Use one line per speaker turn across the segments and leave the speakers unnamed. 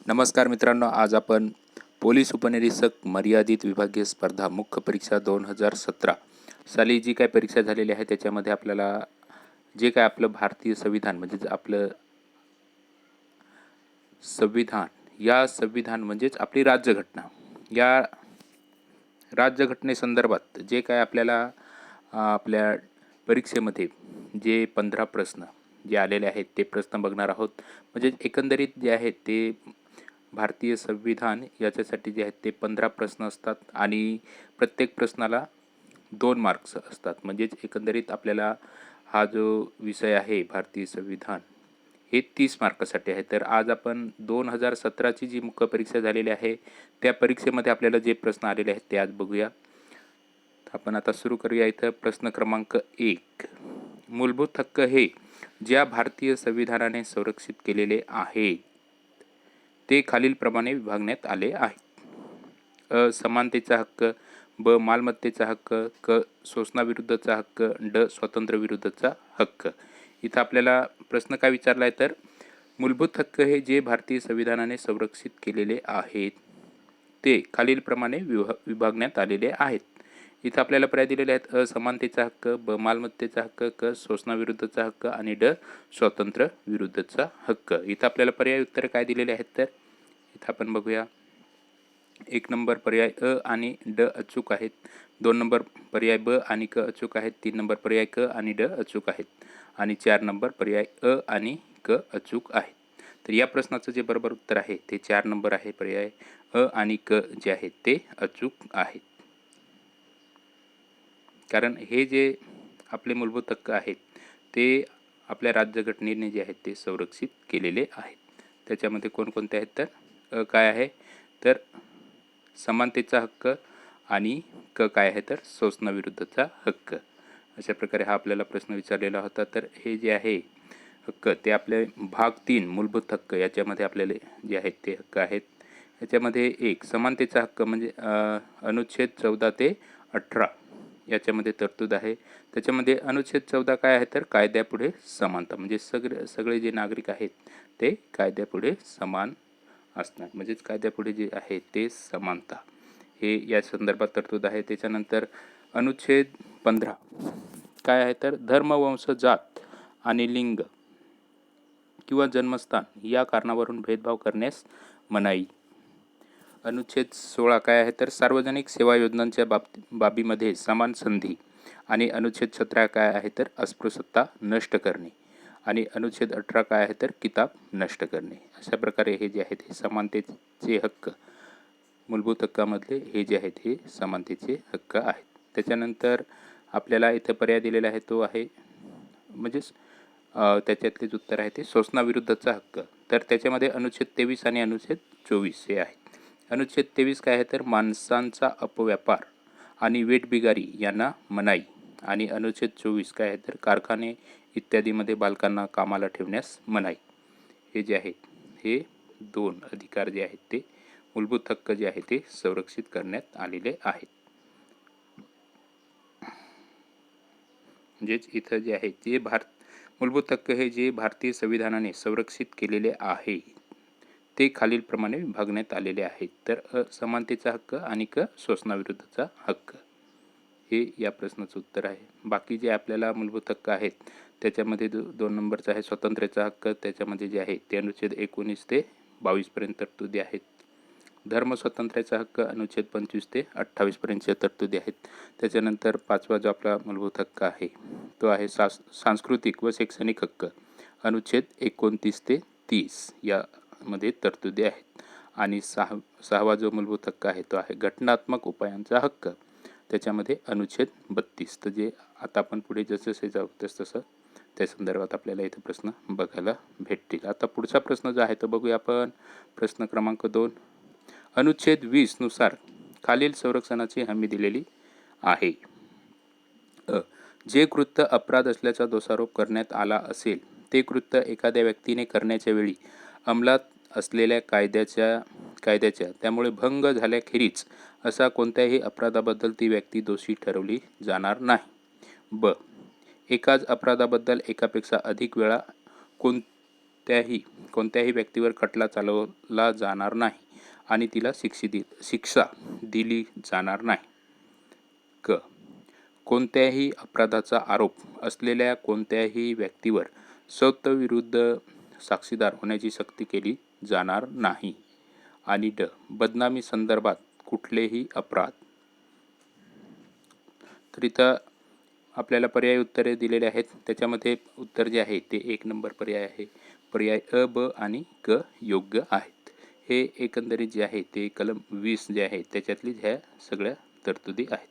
नमस्कार मित्रांनो, आज आपण पोलीस उपनिरीक्षक मर्यादित विभागीय स्पर्धा मुख्य परीक्षा 2017 साली जी काय परीक्षा झालेली आहे त्याच्यामध्ये आपल्याला जे काय आपलं भारतीय संविधान म्हणजेच आपलं संविधान या संविधान म्हणजेच आपली राज्यघटना या राज्यघटनेसंदर्भात जे काय आपल्याला आपल्या परीक्षेमध्ये जे 15 प्रश्न जे आलेले आहेत ते प्रश्न बघणार आहोत. म्हणजे एकंदरीत जे आहेत ते भारतीय संविधान याच्यासाठी जे आहेत ते 15 प्रश्न असतात आणि प्रत्येक प्रश्नाला 2 मार्क्स असतात. म्हणजेच एकंदरीत आपल्याला हा जो विषय आहे भारतीय संविधान हे 30 मार्कासाठी आहे. तर आज आपण 2017ची जी मुख्य परीक्षा झालेली आहे त्या परीक्षेमध्ये आपल्याला जे प्रश्न आलेले आहेत ते आज बघूया. आपण आता सुरू करूया. इथं प्रश्न क्रमांक 1, मूलभूत हक्क हे ज्या भारतीय संविधानाने संरक्षित केलेले आहेत ते खालीलप्रमाणे विभागण्यात आले आहेत. अ. समानतेचा हक्क, ब. मालमत्तेचा हक्क, क. शोषणाविरुद्धचा हक्क, ड. स्वातंत्र्याविरुद्धचा हक्क. इथं आपल्याला प्रश्न काय विचारला आहे तर मूलभूत हक्क हे जे भारतीय संविधानाने संरक्षित केलेले आहेत ते खालीलप्रमाणे विभागण्यात आलेले आहेत. इथं आपल्याला पर्याय दिलेले आहेत. अ. समानतेचा हक्क, ब. मालमत्तेचा हक्क, क. शोषणाविरुद्धचा हक्क आणि ड. स्वातंत्र्य विरुद्धचा हक्क. इथं आपल्याला पर्याय उत्तर काय दिलेले आहेत तर इथं आपण बघूया. 1 नंबर पर्याय अ आणि ड अचूक आहेत. 2 नंबर पर्याय ब आणि क अचूक आहेत. 3 नंबर पर्याय क आणि ड अचूक आहेत आणि 4 नंबर पर्याय अ आणि क अचूक आहेत. तर या प्रश्नाचं जे बरोबर उत्तर आहे ते 4 नंबर आहे. पर्याय अ आणि क जे आहेत ते अचूक आहेत. कारण हे जे आपले मूलभूत हक्क आहेत ते आपल्या राज्यघटनेने जे आहेत ते संरक्षित केलेले आहेत. त्याच्यामध्ये कोणकोणते आहेत तर काय आहे तर समानतेचा हक्क आणि क काय आहे तर शोषणाविरुद्धचा हक्क. अशा प्रकारे हा आपल्याला प्रश्न विचारलेला होता. तर हे जे आहे हक्क ते आपले भाग 3 मूलभूत हक्क याच्यामध्ये आपल्याला जे आहेत ते हक्क आहेत. याच्यामध्ये एक समानतेचा हक्क म्हणजे अनुच्छेद 14 ते 18 याच्यामध्ये तरतूद आहे. त्याच्यामध्ये अनुच्छेद 14 काय आहे तर कायद्यापुढे समानता, म्हणजे सगळे जे नागरिक आहेत ते कायद्यापुढे समान असणार, म्हणजेच कायद्यापुढे जे आहे ते समानता हे या संदर्भात तरतूद आहे. त्याच्यानंतर अनुच्छेद 15 काय आहे तर धर्म, वंश, जात आणि लिंग किंवा जन्मस्थान या कारणावरून भेदभाव करण्यास मनाई. अनुच्छेद 16 काय आहे तर सार्वजनिक सेवा योजनांच्या बाबीमध्ये समान संधी. आणि अनुच्छेद 17 काय आहे तर अस्पृश्यता नष्ट करणे. आणि अनुच्छेद 18 काय आहे तर किताब नष्ट करणे. अशा प्रकारे हे जे आहेत हे समानतेचे हक्क, मूलभूत हक्कामधले हे जे आहेत हे समानतेचे हक्क आहेत. त्याच्यानंतर आपल्याला इथं पर्याय दिलेला आहे तो आहे म्हणजेच त्याच्यातलेच उत्तर आहे ते शोषणाविरुद्धचा हक्क. तर त्याच्यामध्ये अनुच्छेद 23 आणि अनुच्छेद 24 हे आहे. अनुच्छेद 23 काय आहे तर माणसांचा अपव्यापार आणि वेठबिगारी यांना मनाई. आणि अनुच्छेद 24 काय आहे तर कारखाने इत्यादीमध्ये बालकांना कामाला ठेवण्यास मनाई. हे जे आहेत हे 2 अधिकार जे आहेत ते मूलभूत हक्क जे आहे ते संरक्षित करण्यात आलेले आहेत. म्हणजेच इथं जे आहे ते मूलभूत हक्क हे जे भारतीय संविधानाने संरक्षित केलेले आहे ते खालीलप्रमाणे विभागण्यात आलेले आहेत. तर समानतेचा हक्क आणि क शोषणाविरुद्धचा हक्क हे या प्रश्नाचं उत्तर आहे. बाकी जे आपल्याला मूलभूत हक्क आहेत त्याच्यामध्ये 2 नंबरचा आहे स्वातंत्र्याचा हक्क. त्याच्यामध्ये जे आहे ते अनुच्छेद 19 ते 22 पर्यंत तरतुदी आहेत. धर्म स्वातंत्र्याचा हक्क अनुच्छेद 25 ते 28 पर्यंतच्या तरतुदी आहेत. त्याच्यानंतर 5वा जो आपला मूलभूत हक्क आहे तो आहे सांस्कृतिक व शैक्षणिक हक्क अनुच्छेद 29 ते 30 यामध्ये तरतुदी आहेत. आणि 6वा जो मूलभूत हक्क आहे तो आहे घटनात्मक उपायांचा हक्क. त्याच्यामध्ये अनुच्छेद 32. तर जे आता आपण पुढे जसं जाऊ तसं त्या संदर्भात आपल्याला इथे प्रश्न बघायला भेटतील. आता पुढचा प्रश्न जो आहे तो बघूया आपण. प्रश्न क्रमांक 2, अनुच्छेद 20 नुसार खालील संरक्षणाची हमी दिलेली आहे. जे कृत्य अपराध असल्याचा दोषारोप करण्यात आला असेल ते कृत्य एखाद्या व्यक्तीने करण्याच्या वेळी अंमलात असलेल्या कायद्याच्या त्यामुळे भंग झाल्याखेरीज असा कोणत्याही अपराधाबद्दल ती व्यक्ती दोषी ठरवली जाणार नाही. ब. एकाच अपराधाबद्दल एकापेक्षा अधिक वेळा कोणत्याही व्यक्तीवर खटला चालवला जाणार नाही आणि तिला शिक्षा दिली जाणार नाही. क. कोणत्याही अपराधाचा आरोप असलेल्या कोणत्याही व्यक्तीवर स्वतःविरुद्ध साक्षीदार होण्याची सक्ती केली जाणार नाही. आणि ड. बदनामी संदर्भात कुठलेही अपराध. तर इथं आपल्याला पर्यायी उत्तरे दिलेले आहेत. त्याच्यामध्ये उत्तर जे आहे ते 1 नंबर पर्याय आहे. पर्याय अ, ब आणि क योग्य आहेत. हे एकंदरीत जे आहे ते कलम 20 जे आहे त्याच्यातली ह्या सगळ्या तरतुदी आहेत.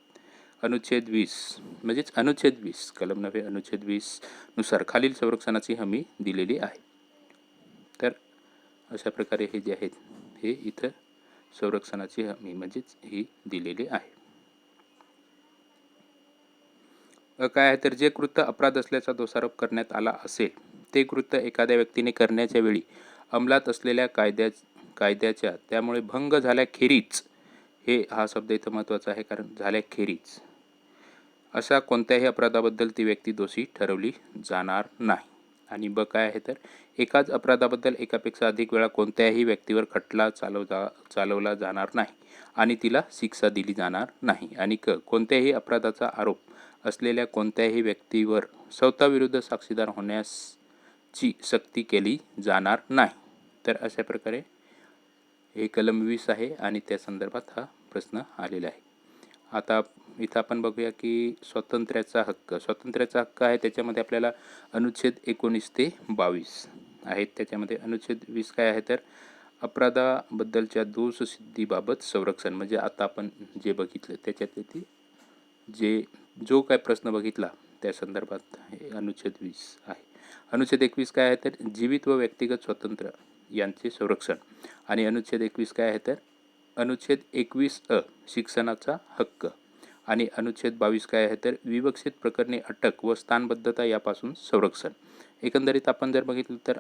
अनुच्छेद 20 म्हणजेच अनुच्छेद 20 कलम नव्हे अनुच्छेद 20 नुसार खालील संरक्षणाची हमी दिलेली आहे. तर अशा प्रकारे हे जे आहेत हे इथं संरक्षणाची हमी म्हणजेच ही दिलेली आहे. काय आहे तर जे कृत्य अपराध असल्याचा दोषारोप करण्यात आला असेल ते कृत्य एखाद्या व्यक्तीने करण्याच्या वेळी अंमलात असलेल्या कायद्याच्या त्यामुळे भंग झाल्याखेरीज, हा शब्द इथं महत्त्वाचा आहे कारण झाल्याखेरीज अशा कोणत्याही अपराधाबद्दल ती व्यक्ती दोषी ठरवली जाणार नाही. आणि ब काय आहे तर एकाच अपराधाबद्दल एकापेक्षा अधिक वेळा कोणत्याही व्यक्तीवर खटला चालवला जाणार नाही आणि तिला शिक्षा दिली जाणार नाही. आणि क. कोणत्याही अपराधाचा आरोप असलेल्या कोणत्याही व्यक्तीवर स्वतःविरुद्ध साक्षीदार होण्याची सक्ती केली जाणार नाही. तर अशा प्रकारे हे कलम 20 आहे आणि त्या संदर्भात हा प्रश्न आलेला आहे. आता इथं आपण बघूया की स्वातंत्र्याचा हक्क आहे. त्याच्यामध्ये आपल्याला अनुच्छेद 19 ते 22 आहेत. त्याच्यामध्ये अनुच्छेद 20 काय आहे तर अपराधाबद्दलच्या दोषसिद्धीबाबत संरक्षण, म्हणजे आता आपण जे बघितलं त्याच्यातले जो काय प्रश्न बघितला त्या संदर्भात हे अनुच्छेद 20 आहे. अनुच्छेद 21 काय आहे तर जीवित व व्यक्तिगत स्वातंत्र्य यांचे संरक्षण. आणि अनुच्छेद 21 काय आहे तर अनुच्छेद 21 अ शिक्षणाचा हक्क. आणि अनुच्छेद 22 काय आहे तर विवक्षित प्रकरणी अटक व स्थानबद्धता यापासून संरक्षण. एकंदरीत आपण जर बघितलं तर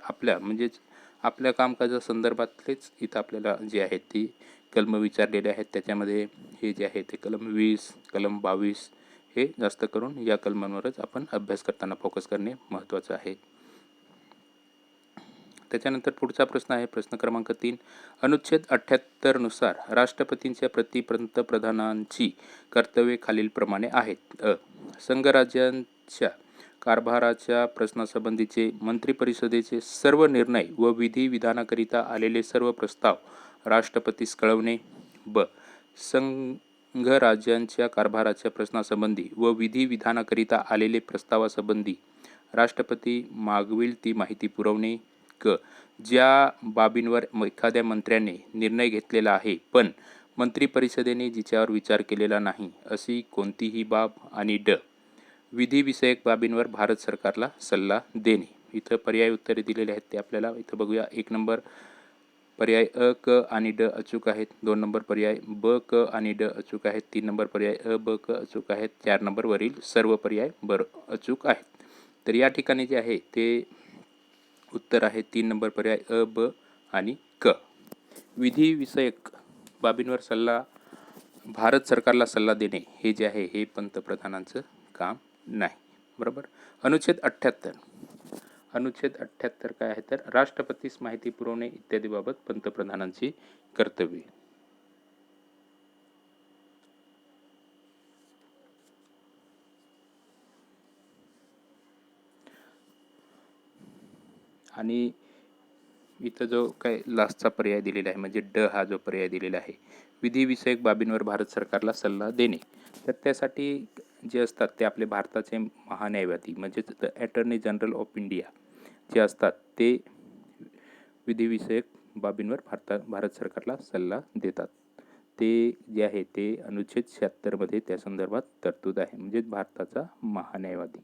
आपल्या कामकाजासंदर्भातलेच इथं आपल्याला जे आहेत ती कलम विचारलेले आहेत. त्याच्यामध्ये हे जे आहे ते कलम 20 कलम 22 हे जास्त करून या कलमांवरच आपण अभ्यास करताना फोकस करणे महत्त्वाचं आहे. त्याच्यानंतर पुढचा प्रश्न आहे प्रश्न क्रमांक 3. अनुच्छेद 78 नुसार राष्ट्रपतींच्या प्रति पंतप्रधानांची कर्तव्ये खालीलप्रमाणे आहेत. अ. संघराज्यांच्या कारभाराच्या प्रश्नासंबंधीचे मंत्रिपरिषदेचे सर्व निर्णय व विधानाकरिता आलेले सर्व प्रस्ताव राष्ट्रपतीस कळवणे. ब. संघराज्यांच्या कारभाराच्या प्रश्नासंबंधी व विधानाकरिता आलेले प्रस्तावासंबंधी राष्ट्रपती मागविल ती माहिती पुरवणे. क. ज्या बाबींवर एखाद्या मंत्र्याने निर्णय घेतलेला आहे पण मंत्रिपरिषदेने जिच्यावर विचार केलेला नाही अशी कोणतीही बाब. आणि ड. विधिविषयक बाबींवर भारत सरकारला सल्ला देणे. इथं पर्याय उत्तरे दिलेले आहेत ते आपल्याला इथं बघूया. 1 नंबर पर्याय अ, क आणि ड अचूक आहेत. 2 नंबर पर्याय ब, क आणि ड अचूक आहेत. 3 नंबर पर्याय अ, ब, क अचूक आहेत. 4 नंबर वरील सर्व पर्याय अचूक आहेत. तर या ठिकाणी जे आहे ते उत्तर आहे 3 नंबर पर्याय अ, ब आणि क. विधिविषयक बाबींवर भारत सरकारला सल्ला देणे हे जे आहे हे पंतप्रधानांचं काम नाही. बरोबर. अनुच्छेद 78 काय आहे तर राष्ट्रपतीस माहिती पुरवणे इत्यादी बाबत पंतप्रधानांची कर्तव्ये. आणि इथं जो काय लास्टचा पर्याय दिलेला आहे म्हणजे ड हा जो पर्याय दिलेला आहे विधिविषयक बाबींवर भारत सरकारला सल्ला देणे, तर त्यासाठी जे असतात ते आपले भारताचे महान्यायवादी म्हणजेच the attorney general of India जे असतात ते विधिविषयक बाबींवर भारत सरकारला सल्ला देतात. ते जे आहे ते अनुच्छेद 76 मध्ये त्या संदर्भात तरतूद आहे म्हणजे भारताचा महान्यायवादी.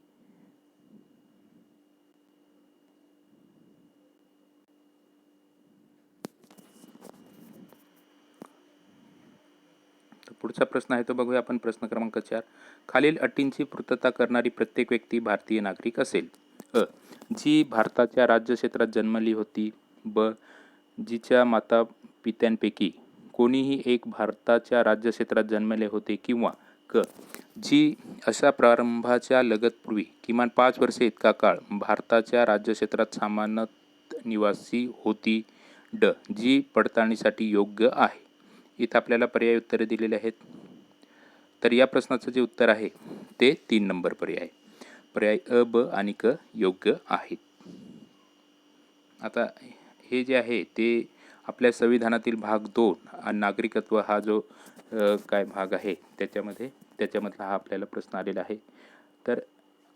पुढचा प्रश्न आहे तो बघूया आपण. प्रश्न क्रमांक 4. खालील अटींची पूर्तता करणारी प्रत्येक व्यक्ती भारतीय नागरिक असेल. अ. जी भारताच्या राज्यक्षेत्रात जन्मली होती. ब. जिच्या माता पित्यांपैकी कोणीही एक भारताच्या राज्यक्षेत्रात जन्मले होते किंवा क. जी अशा प्रारंभाच्या लगतपूर्वी किमान 5 वर्षे इतका काळ भारताच्या राज्यक्षेत्रात सामान्यत निवासी होती. जी पडताळणीसाठी योग्य आहे. इथं आपल्याला पर्याय उत्तरे दिलेले आहेत. तर या प्रश्नाचं जे उत्तर आहे ते 3 नंबर पर्याय. पर्याय अ, ब आणि क योग्य आहेत. आता हे जे आहे ते आपल्या संविधानातील भाग 2 नागरिकत्व हा जो काय भाग आहे त्याच्यामधला हा आपल्याला प्रश्न आलेला आहे. तर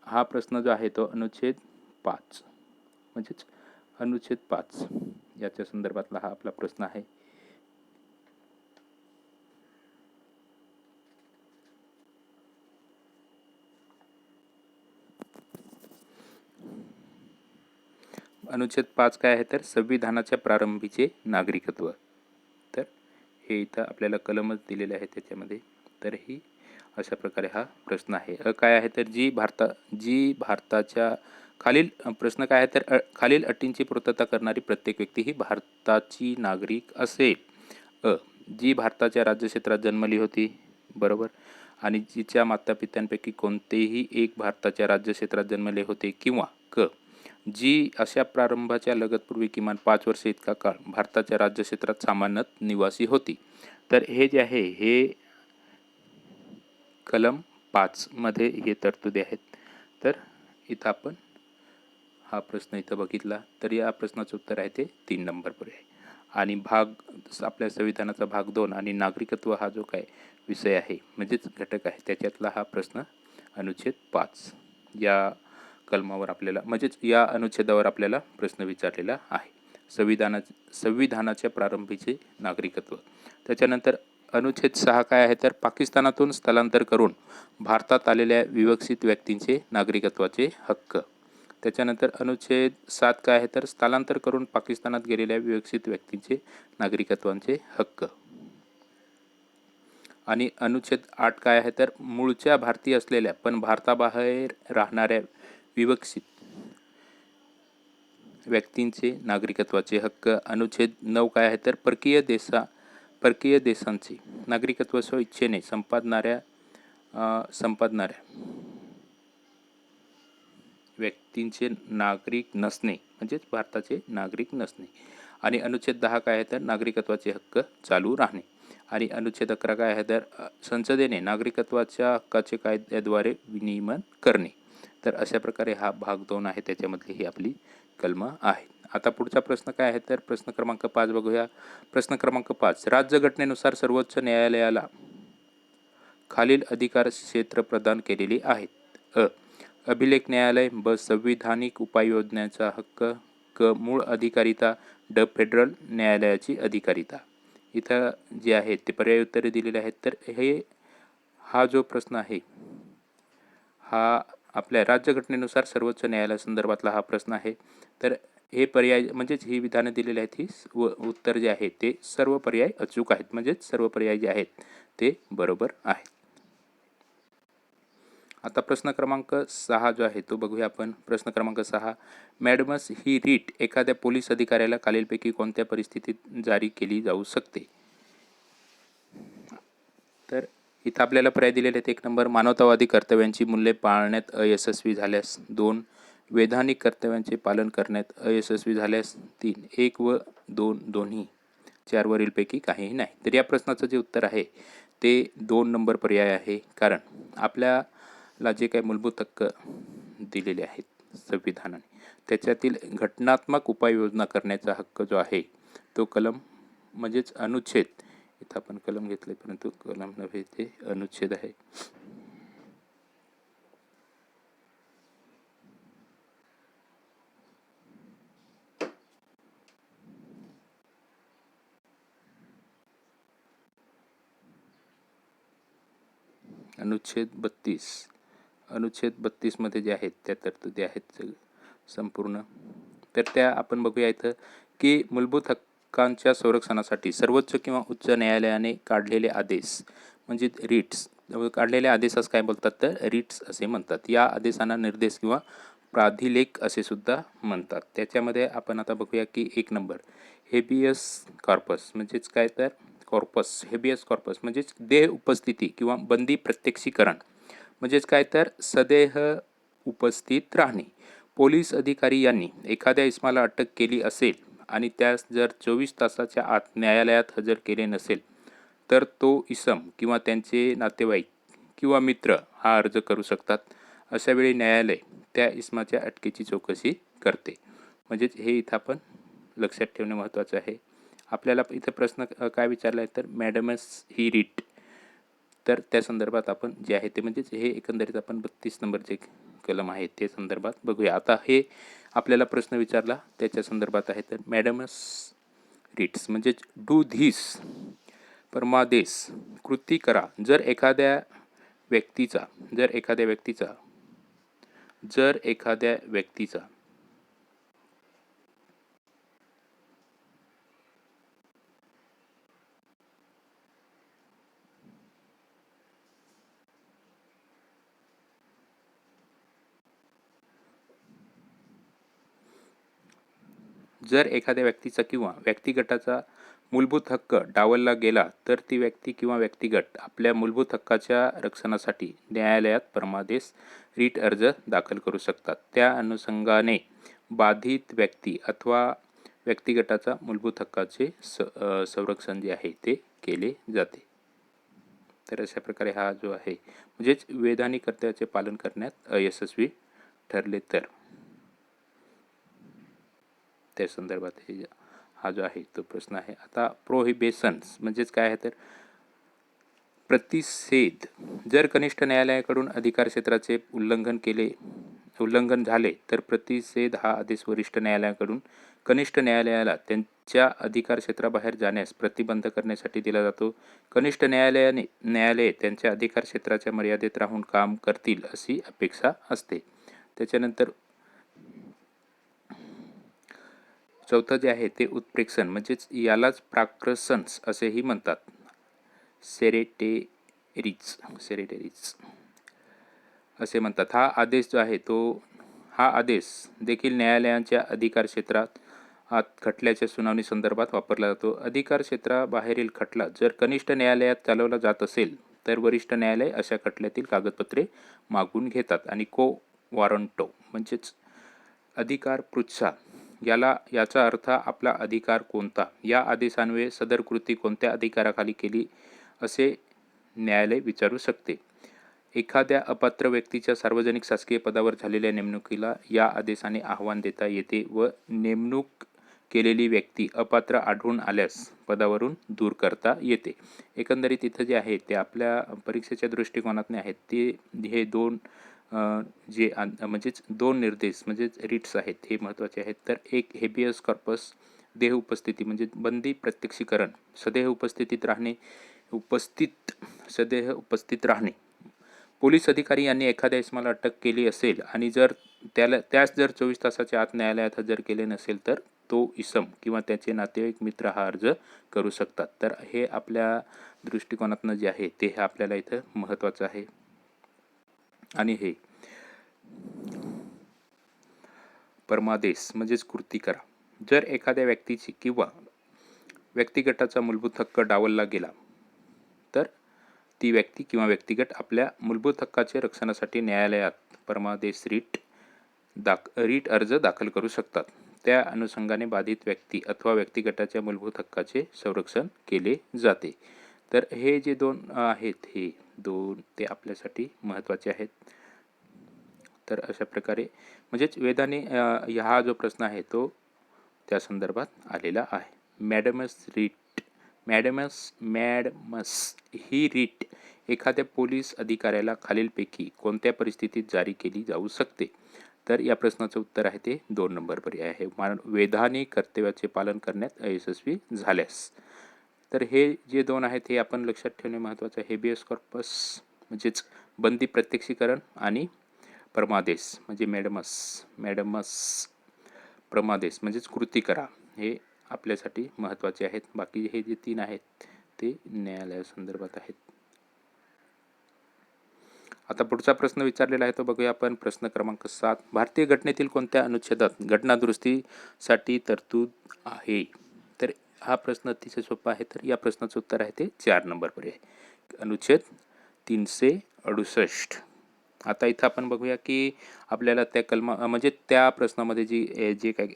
हा प्रश्न जो आहे तो अनुच्छेद 5 म्हणजेच अनुच्छेद 5 याच्या संदर्भातला हा आपला प्रश्न आहे. अनुच्छेद 5 काय आहे तर संविधानाच्या प्रारंभीचे नागरिकत्व. तर हे इथं आपल्याला कलमच दिलेले आहे त्याच्यामध्ये. तर ही अशा प्रकारे हा प्रश्न आहे. काय आहे तर जी भारताच्या खालील प्रश्न काय आहे तर खालील अटींची पूर्तता करणारी प्रत्येक व्यक्ती ही भारताची नागरिक असेल. जी भारताच्या राज्यक्षेत्रात जन्मली होती, बरोबर, आणि जिच्या मातापित्यांपैकी कोणतेही एक भारताच्या राज्यक्षेत्रात जन्मले होते, किंवा जी अशा प्रारंभाच्या लगतपूर्वी किमान 5 वर्षे इतका काळ भारताच्या राज्यक्षेत्रात सामान्यत निवासी होती. तर हे जे आहे हे कलम 5 मध्ये हे तरतुदी आहेत. तर इथं आपण हा प्रश्न इथं बघितला तर या प्रश्नाचं उत्तर आहे ते 3 नंबर पर्याय. आणि आपल्या संविधानाचा भाग 2 आणि नागरिकत्व हा जो काय विषय आहे म्हणजेच घटक आहे त्याच्यातला हा प्रश्न अनुच्छेद 5 या कलमावर आपल्याला म्हणजेच या अनुच्छेदावर आपल्याला प्रश्न विचारलेला आहे. संविधानाच्या प्रारंभीचे नागरिकत्व. त्याच्यानंतर अनुच्छेद 6 काय आहे तर पाकिस्तानातून स्थलांतर करून भारतात आलेल्या विवक्षित व्यक्तींचे नागरिकत्वाचे हक्क. त्याच्यानंतर अनुच्छेद 7 काय आहे तर स्थलांतर करून पाकिस्तानात गेलेल्या विवक्षित व्यक्तींचे नागरिकत्वाचे हक्क. आणि अनुच्छेद 8 काय आहे तर मूळच्या भारतीय असलेल्या पण भारताबाहेर राहणाऱ्या विवक्षित व्यक्तींचे नागरिकत्वाचे हक्क. अनुच्छेद 9 काय आहे तर परकीय देशांचे नागरिकत्व स्वइच्छेने संपादणाऱ्या व्यक्तींचे नागरिक नसणे म्हणजेच भारताचे नागरिक नसणे. आणि अनुच्छेद 10 काय आहे तर नागरिकत्वाचे हक्क चालू राहणे. आणि अनुच्छेद 11 काय आहे तर संसदेने नागरिकत्वाच्या हक्काचे कायद्याद्वारे विनियमन करणे. तर अशा प्रकारे हा भाग 2 आहे त्याच्यामधली ही आपली कलमं आहेत. आता पुढचा प्रश्न काय आहे तर प्रश्न क्रमांक 5 बघूया. प्रश्न क्रमांक 5 राज्यघटनेनुसार सर्वोच्च न्यायालयाला खालील अधिकार क्षेत्र प्रदान केलेली आहेत. अभिलेख न्यायालय. ब संविधानिक उपाययोजनांचा हक्क. मूळ अधिकारिता. फेडरल न्यायालयाची अधिकारिता. इथं जे आहेत ते पर्याय उत्तरे दिलेले आहेत. तर हा जो प्रश्न आहे हा आपल्या राज्यघटनेनुसार सर्वोच्च न्यायालयासंदर्भातला हा प्रश्न आहे. तर हे पर्याय म्हणजेच ही विधानं दिलेली आहेत ही उत्तर जे आहे ते सर्व पर्याय अचूक आहेत म्हणजेच सर्व पर्याय जे आहेत ते बरोबर आहेत. आता प्रश्न क्रमांक 6 जो आहे तो बघूया आपण. प्रश्न क्रमांक 6 मॅडमस ही रीट एखाद्या पोलीस अधिकाऱ्याला खालीलपैकी कोणत्या परिस्थितीत जारी केली जाऊ शकते. तर इथं आपल्याला पर्याय दिलेले आहेत. 1 नंबर मानवतावादी कर्तव्यांची मूल्ये पाळण्यात अयशस्वी झाल्यास. 2 वैधानिक कर्तव्यांचे पालन करण्यात अयशस्वी झाल्यास. 3 1 व 2 दोन्ही. 4 वरीलपैकी काहीही नाही. तर या प्रश्नाचं जे उत्तर आहे ते 2 नंबर पर्याय आहे. कारण आपल्याला जे काही मूलभूत हक्क दिलेले आहेत संविधानाने त्याच्यातील घटनात्मक उपाययोजना करण्याचा हक्क जो आहे तो कलम म्हणजेच अनुच्छेद, इथं आपण कलम घेतले परंतु कलम नव्हे ते अनुच्छेद आहे. अनुच्छेद 32 मध्ये जे आहेत त्या तरतुदी आहेत संपूर्ण. तर त्या आपण बघूया इथं की मूलभूत हक्कांच्या संरक्षणासाठी सर्वोच्च किंवा उच्च न्यायालयाने काढलेले आदेश म्हणजे रिट्स. काढलेल्या आदेशास काय बोलतात तर रिट्स असे म्हणतात. या आदेशांना निर्देश किंवा प्राधिलेख असे सुद्धा म्हणतात. त्याच्यामध्ये आपण आता बघूया की 1 नंबर हेबियस कॉर्पस म्हणजेच काय तर हेबियस कॉर्पस म्हणजेच देह उपस्थिती किंवा बंदी प्रत्यक्षीकरण म्हणजेच काय तर सदेह उपस्थित राहणे. पोलीस अधिकारी यांनी एखाद्या इसमाला अटक केली असेल आणि त्यास जर 24 तासाच्या आत न्यायालयात हजर केले नसेल तर तो इसम किंवा त्यांचे नातेवाईक किंवा मित्र हा अर्ज करू शकतात. अशा वेळी न्यायालय त्या इसमाच्या अटकेची चौकशी करते. म्हणजेच हे इथं आपण लक्षात ठेवणे महत्त्वाचं आहे. आपल्याला इथं प्रश्न काय विचारला आहे तर मॅडमस ही रीट, तर त्या संदर्भात आपण जे आहे ते म्हणजेच हे एकंदरीत आपण 32 नंबरचे कलम आहे ते संदर्भात बघूया. आता हे आपल्याला प्रश्न विचारला त्याच्या संदर्भात आहे तर मॅडमस रीट्स म्हणजेच डू धिस परमादेश कृती करा. जर एखाद्या व्यक्तीचा किंवा व्यक्तिगटाचा मूलभूत हक्क डावलला गेला तर ती व्यक्ती किंवा व्यक्तिगट आपल्या मूलभूत हक्काच्या रक्षणासाठी न्यायालयात परमादेश रीट अर्ज दाखल करू शकतात. त्या अनुषंगाने बाधित व्यक्ती अथवा व्यक्तिगटाचा मूलभूत हक्काचे संरक्षण जे आहे ते केले जाते. तर अशा प्रकारे हा जो आहे म्हणजेच वैधानिक कर्तव्याचे पालन करण्यात अयशस्वी ठरले तर त्या संदर्भात हा जो आहे तो प्रश्न आहे. आता प्रोहिबिशन्स म्हणजेच काय आहे तर प्रतिषेध. जर कनिष्ठ न्यायालयाकडून अधिकार क्षेत्राचे उल्लंघन झाले तर प्रतिषेध हा आदेश वरिष्ठ न्यायालयाकडून कनिष्ठ न्यायालयाला त्यांच्या अधिकार क्षेत्राबाहेर जाण्यास प्रतिबंध करण्यासाठी दिला जातो. कनिष्ठ न्यायालये त्यांच्या अधिकार क्षेत्राच्या मर्यादेत राहून काम करतील अशी अपेक्षा असते. त्याच्यानंतर चौथं जे आहे ते उत्प्रेक्षण म्हणजेच यालाच प्राक्रसन्स असेही म्हणतात. सेरेटेरीज असे म्हणतात. हा आदेश जो आहे हा आदेश देखील न्यायालयांच्या अधिकार क्षेत्रात खटल्याच्या सुनावणी संदर्भात वापरला जातो. अधिकार क्षेत्राबाहेरील खटला जर कनिष्ठ न्यायालयात चालवला जात असेल तर वरिष्ठ न्यायालय अशा खटल्यातील कागदपत्रे मागून घेतात. आणि को वॉरंटो म्हणजेच अधिकार पृच्छा याचा अर्थ आपला अधिकार कोणता, या आदेशान्वये सदर कृती कोणत्या अधिकाराखाली केली असे न्यायालय विचारू शकते. एखाद्या अपात्र व्यक्तीच्या सार्वजनिक शासकीय पदावर झालेल्या नेमणुकीला या आदेशाने आव्हान देता येते व नेमणूक केलेली व्यक्ती अपात्र आढळून आल्यास पदावरून दूर करता येते. एकंदरीत इथं जे आहे ते आपल्या परीक्षेच्या दृष्टिकोनातून आहेत ते हे दोन म्हणजेच दोन निर्देश म्हणजेच रिट्स आहेत हे महत्त्वाचे आहेत. तर एक हेबियस कॉर्पस देह उपस्थिती म्हणजे बंदी प्रत्यक्षीकरण, सदेह उपस्थित राहणे. पोलीस अधिकारी यांनी एखाद्या इसमाला अटक केली असेल आणि त्यास 24 तासाच्या आत न्यायालयात हजर केले नसेल तर तो इसम किंवा त्याचे नातेवाईक मित्र हा अर्ज करू शकतात. तर हे आपल्या दृष्टिकोनातून जे आहे ते आपल्याला इथं महत्त्वाचं आहे. आणि हे परमादेश म्हणजेच कृती करा. जर एखाद्या व्यक्तीची किंवा व्यक्तिगटाचा मूलभूत हक्क डावलला गेला तर ती व्यक्ती किंवा व्यक्तिगट आपल्या मूलभूत हक्काचे रक्षणासाठी न्यायालयात परमादेश रीट अर्ज दाखल करू शकतात. त्या अनुषंगाने बाधित व्यक्ती अथवा व्यक्तिगटाच्या मूलभूत हक्काचे संरक्षण केले जाते. तर हे जे दोन आहेत हे दोन ते आपल्यासाठी महत्त्वाचे आहेत. तर अशा प्रकारे म्हणजेच वेदाने हा जो प्रश्न आहे तो त्या संदर्भात आलेला आहे. मॅडमस ही रीट एखाद्या पोलीस अधिकाऱ्याला खालीलपैकी कोणत्या परिस्थितीत जारी केली जाऊ शकते. तर या प्रश्नाचं उत्तर आहे ते 2 नंबर पर्याय आहे. वैधानिक कर्तव्याचे पालन करण्यात अयशस्वी झाल्यास. तर हे जे दोन आहेत हे आपण लक्षात ठेवणे महत्त्वाचे आहे. हेबियस कॉर्पस म्हणजेच बंदी प्रत्यक्षीकरण आणि परमादेश म्हणजे मॅडमस प्रमादेश म्हणजेच कृती करा हे आपल्यासाठी महत्त्वाचे आहेत. बाकी हे जे 3 आहेत ते न्यायालयासंदर्भात आहेत. आता पुढचा प्रश्न विचारलेला आहे तो बघूया आपण. प्रश्न क्रमांक 7. भारतीय घटनेतील कोणत्या अनुच्छेदात घटनादुरुस्तीसाठी तरतूद आहे. तर हा प्रश्न अतिशय सोपा आहे. तर या प्रश्नाचं उत्तर आहे ते 4 नंबर पर्याय. अनुच्छेद 368 आता इथं आपण बघूया की आपल्याला त्या म्हणजे त्या प्रश्नामध्ये जे काही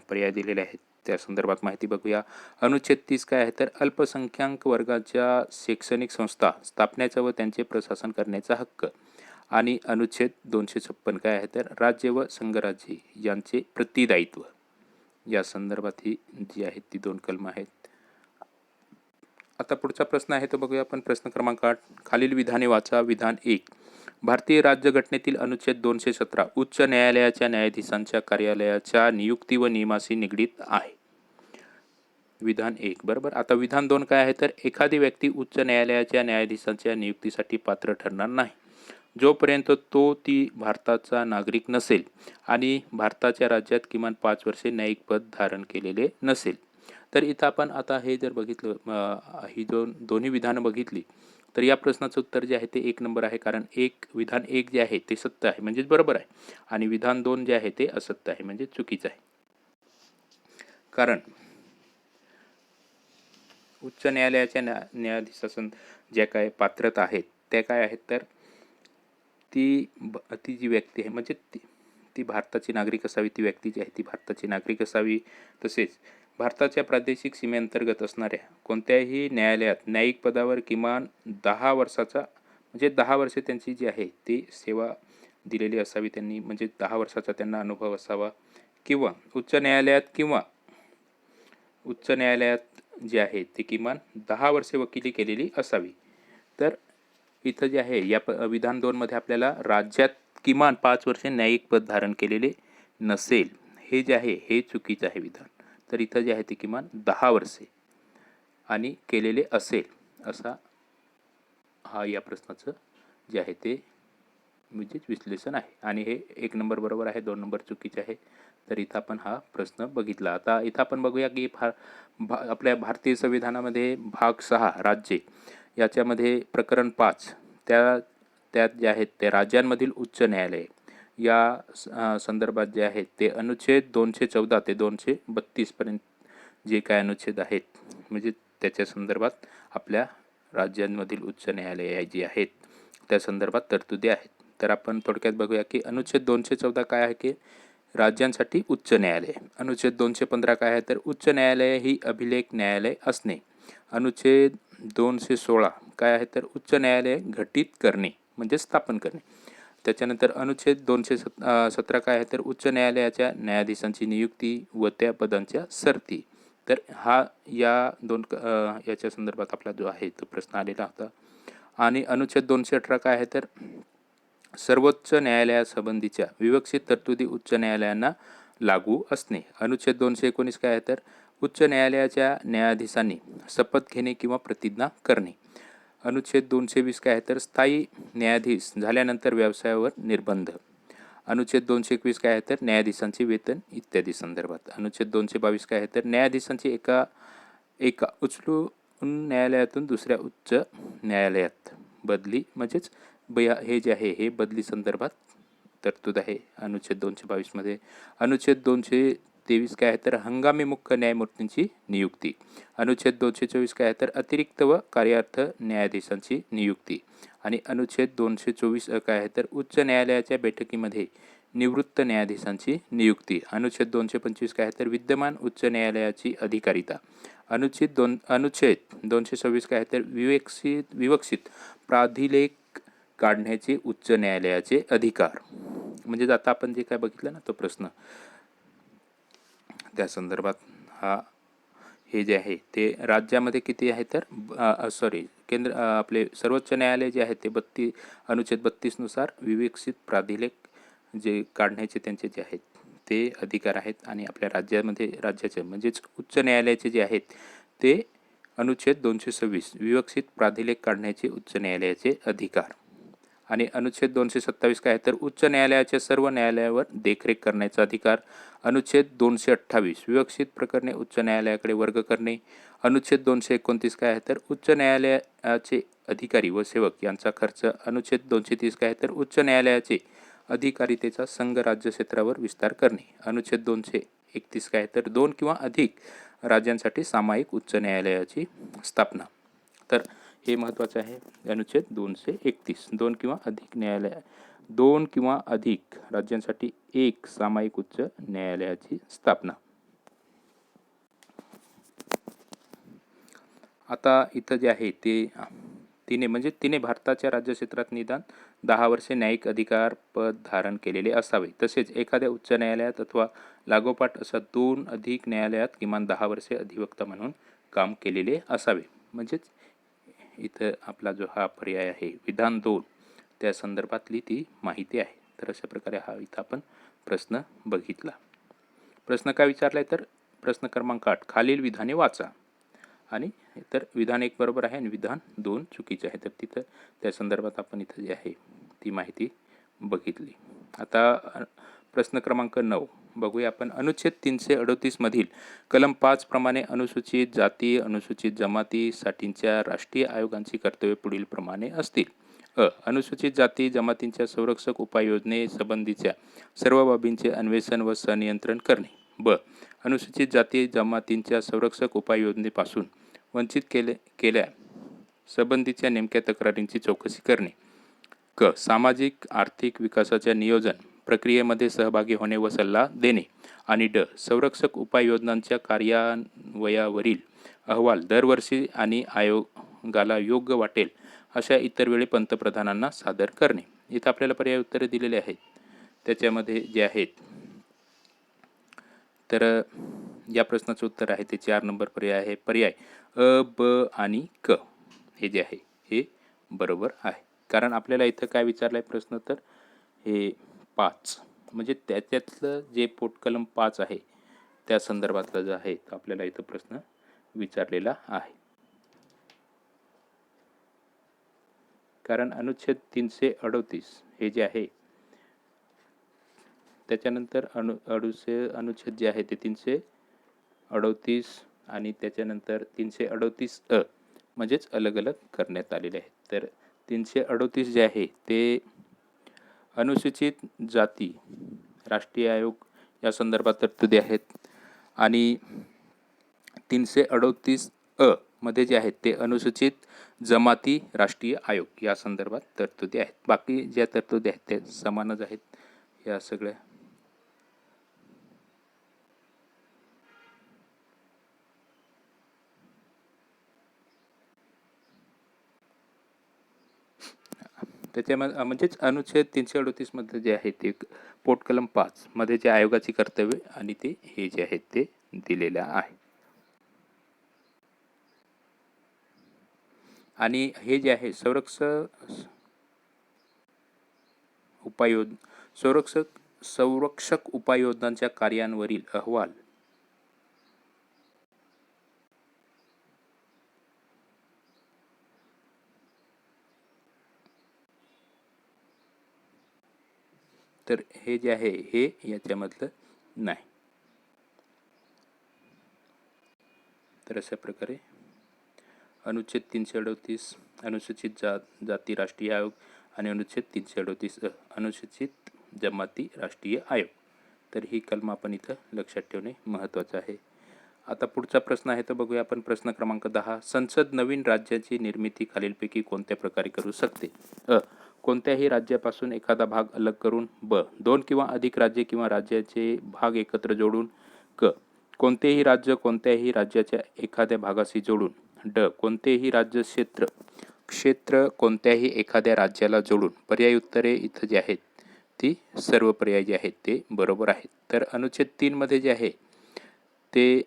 पर्याय दिलेले आहेत त्या संदर्भात माहिती बघूया. अनुच्छेद 30 काय आहे तर अल्पसंख्याक वर्गाच्या शैक्षणिक संस्था स्थापण्याचा व त्यांचे प्रशासन करण्याचा हक्क. आणि अनुच्छेद 256 काय आहे तर राज्य व संघराज्य यांचे प्रतिदायित्व. या संदर्भात ही जी आहेत ती 2 कलमं आहेत. आता पुढचा प्रश्न आहे तो बघूया आपण. प्रश्न क्रमांक 8. खालील विधाने वाचा. विधान 1. भारतीय राज्यघटनेतील अनुच्छेद 217 उच्च न्यायालयाच्या न्यायाधीशांच्या कार्यालयाच्या नियुक्ती व नियमाशी निगडीत आहे. विधान 1 बरोबर. आता विधान 2 काय आहे तर एखादी व्यक्ती उच्च न्यायालयाच्या न्यायाधीशांच्या नियुक्तीसाठी पात्र ठरणार नाही जोपर्यंत ती भारताचा नागरिक नसेल आणि भारताच्या राज्यात किमान 5 वर्षे न्यायिक पद धारण केलेले नसेल. तर इथं आपण आता हे जर बघितलं ही दोन्ही विधानं बघितली तर या प्रश्नाचं उत्तर जे आहे ते 1 नंबर आहे. कारण विधान 1 जे आहे ते सत्य आहे म्हणजेच बरोबर आहे आणि विधान 2 जे आहे ते असत्य आहे म्हणजे चुकीचं आहे. कारण उच्च न्यायालयाच्या न्यायाधीशासन ज्या काय पात्रता आहेत त्या काय आहेत तर ती जी व्यक्ती आहे म्हणजे ती भारताची नागरिक असावी. ती व्यक्ती जी आहे ती भारताची नागरिक असावी. तसेच भारताच्या प्रादेशिक सीमेअंतर्गत असणाऱ्या कोणत्याही न्यायालयात न्यायिक पदावर किमान 10 वर्षाचा म्हणजे 10 वर्षे त्यांची जी आहे ती सेवा दिलेली असावी त्यांनी म्हणजे 10 वर्षाचा त्यांना अनुभव असावा. किंवा उच्च न्यायालयात जे आहे ते किमान 10 वर्षे वकिली केलेली असावी. तर इथं जे आहे या विधान 2 मध्ये आपल्याला राज्यात किमान 5 वर्षे न्यायिक पद धारण केलेले नसेल हे जे आहे हे चुकीचं आहे विधान. तर इथं जे आहे ते किमान 10 वर्षे आणि केलेले असेल असा हा या प्रश्नाचं जे आहे ते म्हणजेच विश्लेषण आहे. आणि हे 1 नंबर बरोबर आहे 2 नंबर चुकीचे आहे. तर इथं आपण हा प्रश्न बघितला. आता इथं आपण बघूया की आपल्या भारतीय संविधानामध्ये भाग 6 राज्ये याच्यामध्ये प्रकरण 5 त्यात जे आहेत ते राज्यांमधील उच्च न्यायालय या संदर्भात जे आहेत ते अनुच्छेद 214 ते 232 पर्यंत जे काय अनुच्छेद आहेत म्हणजे त्याच्या संदर्भात आपल्या राज्यांमधील उच्च न्यायालये जी आहेत त्या संदर्भात तरतुदी आहेत. तर आपण थोडक्यात बघूया की अनुच्छेद 214 काय आहे की राज्यांसाठी उच्च न्यायालय. अनुच्छेद 215 काय आहे तर उच्च न्यायालय ही अभिलेख न्यायालय असणे. अनुच्छेद 216 काय आहे तर उच्च न्यायालय घटित करणे म्हणजे स्थापन करणे. त्याच्यानंतर अनुच्छेद 217 काय आहे तर उच्च न्यायालयाच्या न्यायाधीशांची नियुक्ती व त्या पदांच्या सरती. तर हा याच्या संदर्भात आपला जो आहे तो प्रश्न आलेला होता. आणि अनुच्छेद 218 काय आहे तर सर्वोच्च न्यायालयासंबंधीच्या विवक्षित तरतुदी उच्च न्यायालयांना लागू असणे. अनुच्छेद 219 काय आहे तर उच्च न्यायालयाच्या न्यायाधीशांनी शपथ घेणे किंवा प्रतिज्ञा करणे. अनुच्छेद 220 काय आहे तर स्थायी न्यायाधीश झाल्यानंतर व्यवसायावर निर्बंध. अनुच्छेद 221 काय आहे तर न्यायाधीशांचे वेतन इत्यादी संदर्भात. अनुच्छेद 222 काय आहे तर न्यायाधीशांची एका उचलून न्यायालयातून दुसऱ्या उच्च न्यायालयात बदली म्हणजेच हे जे आहे हे बदली संदर्भात तरतूद आहे अनुच्छेद 222 मध्ये. अनुच्छेद 223 काय आहे तर हंगामी मुख्य न्यायमूर्तींची नियुक्ती. अनुच्छेद 224 काय आहे तर अतिरिक्त व कार्यार्थ न्यायाधीशांची नियुक्ती. आणि अनुच्छेद 224 काय आहे तर उच्च न्यायालयाच्या बैठकीमध्ये निवृत्त न्यायाधीशांची नियुक्ती. अनुच्छेद 225 काय आहे तर विद्यमान उच्च न्यायालयाची अधिकारिता. अनुच्छेद 226 काय आहे तर विवक्षित प्राधिलेख काढण्याचे उच्च न्यायालयाचे अधिकार. म्हणजे आता आपण जे काय बघितलं ना तो प्रश्न त्या संदर्भात हे जे आहे ते राज्यामध्ये किती आहे तर आपले सर्वोच्च न्यायालय जे आहे ते अनुच्छेद 32 नुसार विवक्षित प्राधिलेख जे काढण्याचे त्यांचे जे आहेत ते अधिकार आहेत. आणि आपल्या राज्याचे म्हणजेच उच्च न्यायालयाचे जे आहेत ते अनुच्छेद 226 विवक्षित प्राधिलेख काढण्याचे उच्च न्यायालयाचे अधिकार. आणि अनुच्छेद 227 काय तर उच्च न्यायालयाच्या सर्व न्यायालयावर देखरेख करण्याचा अधिकार. अनुच्छेद 228 विवक्षित प्रकरणे उच्च न्यायालयाकडे वर्ग करणे. अनुच्छेद 229 काय आहे तर उच्च न्यायालयाचे अधिकारी व सेवक यांचा खर्च. अनुच्छेद 230 काय तर उच्च न्यायालयाचे अधिकारितेचा संघ राज्य क्षेत्रावर विस्तार करणे. अनुच्छेद 231 काय तर 2 किंवा अधिक राज्यांसाठी सामायिक उच्च न्यायालयाची स्थापना. तर हे महत्त्वाचं आहे. अनुच्छेद 231 2 किंवा अधिक 2 किंवा अधिक राज्यांसाठी एक सामायिक उच्च न्यायालयाची स्थापना. आता इथं जे आहे ते तिने भारताच्या राज्यक्षेत्रात निदान 10 वर्षे न्यायिक अधिकार पद धारण केलेले असावे. तसेच एखाद्या उच्च न्यायालयात अथवा लागोपाठ अशा 2 अधिक न्यायालयात किमान 10 वर्षे अधिवक्ता म्हणून काम केलेले असावे. म्हणजेच इथं आपला जो हा पर्याय आहे विधान 2 त्या संदर्भातली ती माहिती आहे. तर अशा प्रकारे हा इथं आपण प्रश्न बघितला. प्रश्न काय विचारलाय तर प्रश्न क्रमांक 8 खालील विधाने वाचा. आणि तर विधान 1 बरोबर आहे आणि विधान 2 चुकीचे आहे. तर तिथं त्या संदर्भात आपण इथं जे आहे ती माहिती बघितली. आता प्रश्न क्रमांक 9 बघूया आपण. अनुच्छेद 338 मधील कलम 5 प्रमाणे अनुसूचित जाती अनुसूचित जमातीसाठीच्या राष्ट्रीय आयोगांची कर्तव्ये पुढील प्रमाणे असतील. अनुसूचित जाती जमातींच्या संरक्षक उपाययोजने संबंधीच्या सर्व बाबींचे अन्वेषण व संनियंत्रण करणे. अनुसूचित जाती जमातींच्या संरक्षक उपाययोजनेपासून वंचित केल्या संबंधीच्या नेमक्या तक्रारींची चौकशी करणे. सामाजिक आर्थिक विकासाच्या नियोजन प्रक्रियेमध्ये सहभागी होणे व सल्ला देणे. आणि संरक्षक उपाययोजनांच्या कार्यान्वयावरील अहवाल दरवर्षी आणि आयोगाला योग्य वाटेल अशा इतर वेळी पंतप्रधानांना सादर करणे. इथं आपल्याला पर्याय उत्तरे दिलेले आहेत. त्याच्यामध्ये जे आहेत तर या प्रश्नाचं उत्तर आहे ते 4 नंबर पर्याय आहे. पर्याय अ, ब आणि क हे जे आहे हे बरोबर आहे. कारण आपल्याला इथं काय विचारलं आहे प्रश्न तर हे 5 म्हणजे त्याच्यातलं जे पोटकलम 5 आहे त्या संदर्भातलं जे आहे आपल्याला इथं प्रश्न विचारलेला आहे. कारण अनुच्छेद 338 हे जे आहे त्याच्यानंतर अनुच्छेद जे आहे ते 338 आणि त्याच्यानंतर 338 म्हणजेच अलग अलग करण्यात आलेले आहेत. तर 338 जे आहे ते अनुसूचित जाती राष्ट्रीय आयोग या संदर्भात तरतुदी आहेत आणि 338 मध्ये जे आहेत ते अनुसूचित जमाती राष्ट्रीय आयोग या संदर्भात तरतुदी आहेत. बाकी ज्या तरतुदी आहेत त्या समानच आहेत या सगळ्या. त्याच्यामध्ये म्हणजेच अनुच्छेद 338 मध्ये जे आहे ते पोटकलम 5 मध्ये जे आयोगाची कर्तव्य आणि ते हे जे आहेत ते दिलेलं आहे. आणि हे जे आहे संरक्षक उपाययोजनांच्या कार्यांवरील अहवाल तर हे जे आहे हे याच्यामधलं नाही. तर अशा प्रकारे अनुच्छेद 338 अनुसूचित जाती राष्ट्रीय आयोग आणि अनुच्छेद 338 अनुसूचित जमाती राष्ट्रीय आयोग. तर ही कलम आपण इथं लक्षात ठेवणे महत्त्वाचं आहे. आता पुढचा प्रश्न आहे तो बघूया आपण. प्रश्न क्रमांक 10 संसद नवीन राज्याची निर्मिती खालीलपैकी कोणत्या प्रकारे करू शकते. कोणत्याही राज्यापासून एखादा भाग अलग करून. 2 किंवा अधिक राज्ये किंवा राज्याचे भाग एकत्र जोडून. कोणतेही राज्य कोणत्याही राज्याच्या एखाद्या भागाशी जोडून. कोणतेही राज्य क्षेत्र कोणत्याही एखाद्या राज्याला जोडून. पर्याय उत्तरे इथं जे आहेत ती सर्व पर्याय जे आहेत ते बरोबर आहेत. तर अनुच्छेद 3 मध्ये जे आहे ते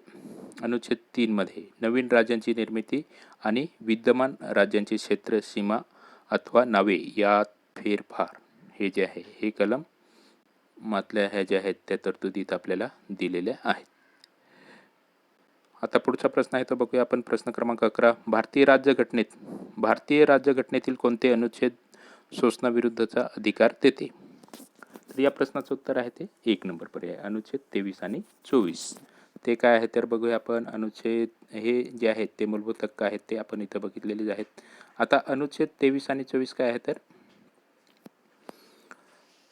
अनुच्छेद 3 मध्ये नवीन राज्यांची निर्मिती आणि विद्यमान राज्यांची क्षेत्र सीमा अथवा नावे यात फेरफार हे जे आहे हे कलम मातल्या ह्या ज्या आहेत त्या तरतुदीत आपल्याला दिलेल्या आहेत. आता पुढचा प्रश्न आहे तो बघूया आपण. प्रश्न क्रमांक 11 भारतीय राज्यघटनेतील कोणते अनुच्छेद शोषणाविरुद्धचा अधिकार देते. तर या प्रश्नाचं उत्तर आहे ते 1 नंबर पर्याय अनुच्छेद 23 आणि 24. ते काय आहे तर बघूया आपण. अनुच्छेद हे जे आहेत ते मूलभूत हक्क आहेत ते आपण इथं बघितलेले आहेत. आता अनुच्छेद 23 आणि 24 काय आहे तर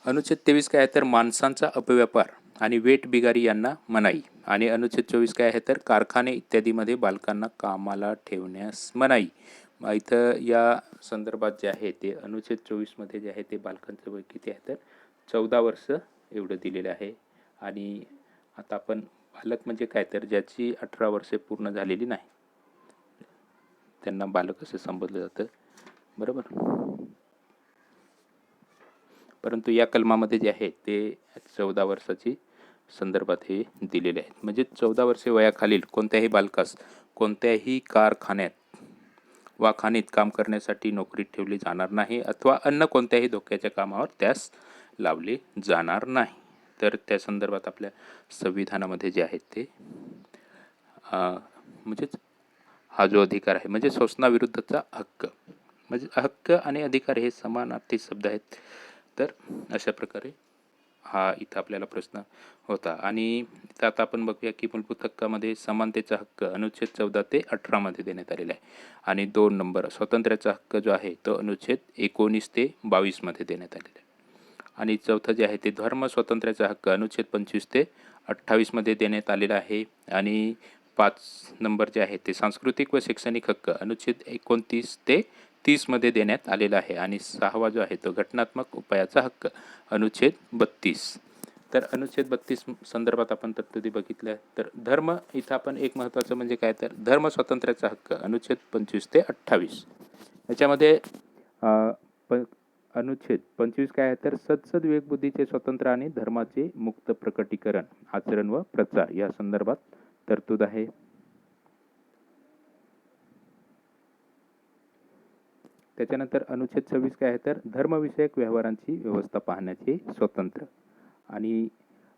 अनुच्छेद 23 काय आहे तर माणसांचा अपव्यापार आणि वेठबिगारी यांना मनाई आणि अनुच्छेद 24 काय आहे तर कारखाने इत्यादीमध्ये बालकांना कामाला ठेवण्यास मनाई. इथं या संदर्भात जे आहे ते अनुच्छेद 24मध्ये जे आहे ते बालकांचं वय किती आहे तर 14 वर्ष एवढं दिलेलं आहे. आणि आता आपण बालक म्हणजे काय तर ज्याची 18 वर्षे पूर्ण झालेली नाही त्यांना बालक असं संबोधलं जातं, बरोबर. परंतु या कलमामध्ये जे आहे ते 14 वर्षाची संदर्भात हे दिलेले आहेत. म्हणजे 14 वर्षे वयाखालील कोणत्याही बालकास कोणत्याही कारखान्यात वा खाणीत काम करण्यासाठी नोकरीत ठेवले जाणार नाही अथवा अन्य कोणत्याही धोक्याच्या कामावर त्यास लावले जाणार नाही. तर त्या संदर्भात आपल्या संविधानामध्ये जे आहेत ते म्हणजेच हा जो अधिकार आहे म्हणजे शोषणाविरुद्धचा हक्क, म्हणजे हक्क आणि अधिकार हे समानार्थी शब्द आहेत. तर अशा प्रकारे हा इथं आपल्याला प्रश्न होता. आणि इथं आता आपण बघूया की मूलभूत हक्कामध्ये समानतेचा हक्क अनुच्छेद 14 ते 18 मध्ये देण्यात आलेला आहे. आणि 2 नंबर स्वातंत्र्याचा हक्क जो आहे तो अनुच्छेद 19 ते 22 मध्ये देण्यात आलेला आहे. आणि चौथं जे आहे ते धर्म स्वातंत्र्याचा हक्क अनुच्छेद 25 ते 28 मध्ये देण्यात आलेला आहे. आणि 5 नंबर जे आहे ते सांस्कृतिक व शैक्षणिक हक्क अनुच्छेद 29 ते 30 मध्ये देण्यात आलेला आहे. आणि 6वा जो आहे तो घटनात्मक उपायाचा हक्क अनुच्छेद 32. तर अनुच्छेद 32 संदर्भात आपण तरतुदी बघितल्या. तर धर्म इथं आपण एक महत्त्वाचं म्हणजे काय तर धर्म स्वातंत्र्याचा हक्क अनुच्छेद 25 ते 28. याच्यामध्ये अनुच्छेद 25 काय आहे तर सदसद विवेकबुद्धीचे स्वतंत्र आणि धर्माचे मुक्त प्रकटीकरण, आचरण व प्रचार या संदर्भात तरतूद आहे. त्याच्यानंतर अनुच्छेद 26 काय आहे तर धर्मविषयक व्यवहारांची व्यवस्था पाहण्याचे स्वतंत्र. आणि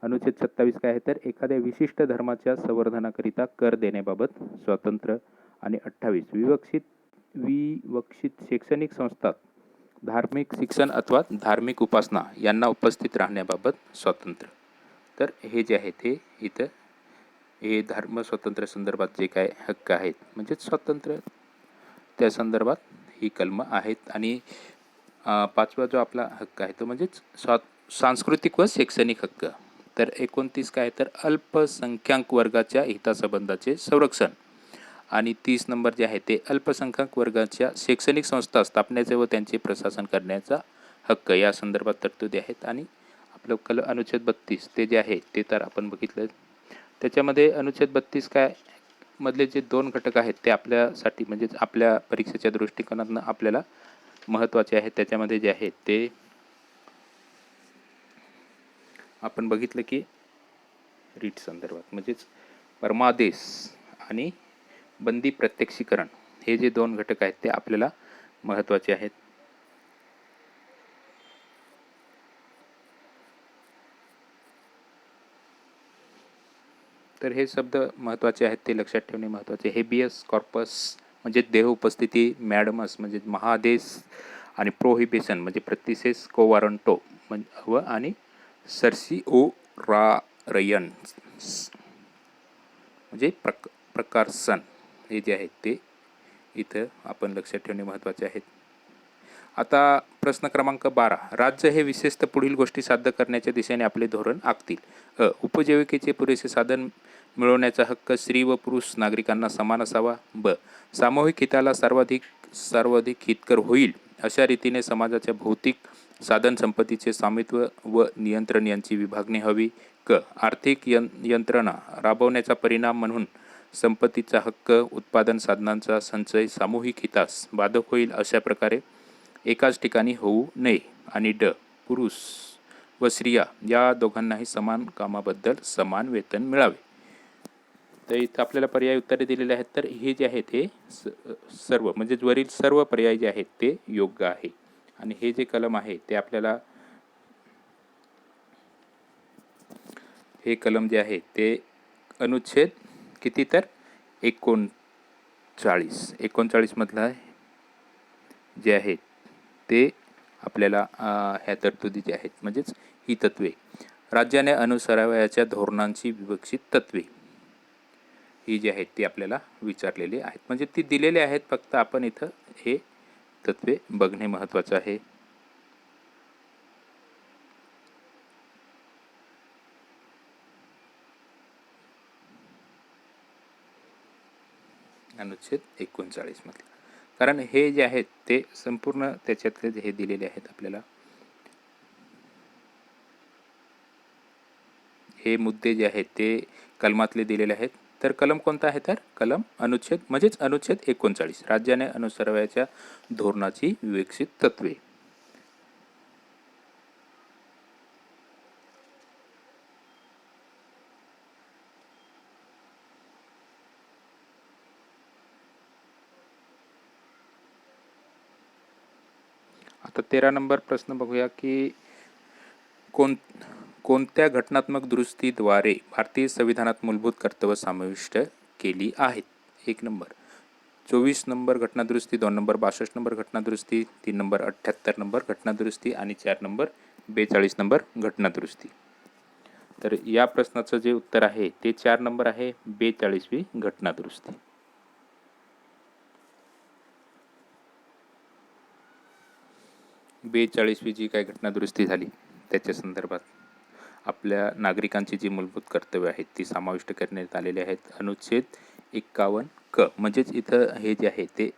अनुच्छेद 27 काय आहे तर एखाद्या विशिष्ट धर्माच्या संवर्धनाकरिता कर देण्याबाबत स्वातंत्र्य. आणि 28 विवक्षित शैक्षणिक संस्थात धार्मिक शिक्षण अथवा धार्मिक उपासना यांना उपस्थित राहण्याबाबत स्वातंत्र्य. तर हे जे आहे ते इथं हे धर्म स्वातंत्र्य संदर्भात जे काय हक्क आहेत म्हणजे स्वातंत्र्य त्या संदर्भात ही कलमं आहेत. आणि 5वा जो आपला हक्क आहे तो म्हणजेच सांस्कृतिक व शैक्षणिक हक्क. तर 29 काय तर अल्पसंख्याक वर्गाच्या हितासंबंधाचे संरक्षण. आणि 30 नंबर जे आहे ते अल्पसंख्याक वर्गाच्या शैक्षणिक संस्था स्थापण्याचे व त्यांचे प्रशासन करण्याचा हक्क या संदर्भात तरतुदी आहेत. आणि आपलं अनुच्छेद 32 ते जे आहे ते तर आपण बघितलं. त्याच्यामध्ये अनुच्छेद 32 काय मधले जे 2 घटक आहेत ते आपल्यासाठी म्हणजेच आपल्या परीक्षेच्या दृष्टिकोनातून आपल्याला महत्त्वाचे आहेत. त्याच्यामध्ये जे आहेत ते आपण बघितलं की रीट संदर्भात म्हणजेच परमादेश आणि बंदी प्रत्यक्षीकरण हे जे 2 घटक आहेत ते आपल्याला महत्त्वाचे आहेत. तर हे शब्द महत्त्वाचे आहेत ते लक्षात ठेवणे महत्त्वाचे. हेबियस कॉर्पस म्हणजे देह उपस्थिती, मॅडमस म्हणजे महाआदेश आणि प्रोहिबिशन म्हणजे प्रतिसेस कोवारंटो व आणि सर्सिओरायन म्हणजे प्रकारसन हे जे आहेत ते इथं आपण लक्षात ठेवणे महत्त्वाचे आहेत. आता प्रश्न क्रमांक 12. राज्य हे विशेषतः पुढील गोष्टी साध्य करण्याच्या दिशेने आपले धोरण आखतील. उपजीविकेचे पुरेसे साधन मिळवण्याचा हक्क स्त्री व पुरुष नागरिकांना समान असावा. ब. सामूहिक हिताला सर्वाधिक हितकर होईल अशा रीतीने समाजाच्या भौतिक साधन संपत्तीचे स्वामित्व व नियंत्रण यांची विभागणी हवी. क. आर्थिक यंत्रणा राबवण्याचा परिणाम म्हणून संपत्तीचा हक्क उत्पादन साधनांचा संचय सामूहिक हितास बाधक होईल अशा प्रकारे एकाच ठिकाणी होऊ नये. आणि ड. पुरुष व स्त्रिया या दोघांनाही समान कामाबद्दल समान वेतन मिळावे. तर इथं आपल्याला पर्याय उत्तरे दिलेले आहेत. तर हे जे आहे ते सर्व म्हणजे वरील सर्व पर्याय जे आहेत ते योग्य आहे. आणि हे जे कलम आहे ते आपल्याला हे कलम जे आहे ते अनुच्छेद किती तर 39 मधला जे आहेत ते आपल्याला ह्या तरतुदी जे आहेत म्हणजेच ही तत्वे राज्याने अनुसरावयाच्या धोरणांची विवक्षित तत्वे ही जी आहेत ती आपल्याला विचारलेली आहेत. म्हणजे ती दिलेली आहेत, फक्त आपण इथं हे तत्वे बघणे महत्त्वाचं आहे. अनुच्छेद 39 मधलं. कारण हे जे आहेत ते संपूर्ण त्याच्यातले हे दिलेले आहेत आपल्याला, हे मुद्दे जे आहेत ते कलमातले दिलेले आहेत. तर कलम कोणता आहे? तर कलम अनुच्छेद म्हणजेच अनुच्छेद 39, राज्याने अनुसरावयाच्या धोरणाची विकसित तत्वे. आता 13 नंबर प्रश्न बघूया की कोणत्या घटनात्मक दुरुस्तीद्वारे भारतीय संविधानात मूलभूत कर्तव्य समाविष्ट केली आहेत? 1 नंबर 24 नंबर घटनादुरुस्ती, 2 नंबर 62 नंबर घटनादुरुस्ती, 3 नंबर 78 नंबर घटनादुरुस्ती आणि 4 नंबर 42 नंबर घटनादुरुस्ती. तर या प्रश्नाचं जे उत्तर आहे ते 4 नंबर आहे, 42वी घटनादुरुस्ती. बेचाळीसवी जी काय घटनादुरुस्ती झाली त्याच्या संदर्भात आपल्या नागरिकांची जी मूलभूत कर्तव्य आहेत ती समाविष्ट करण्यात आलेली आहेत. अनुच्छेद 51 क म्हणजेच इथं हे जे आहे ते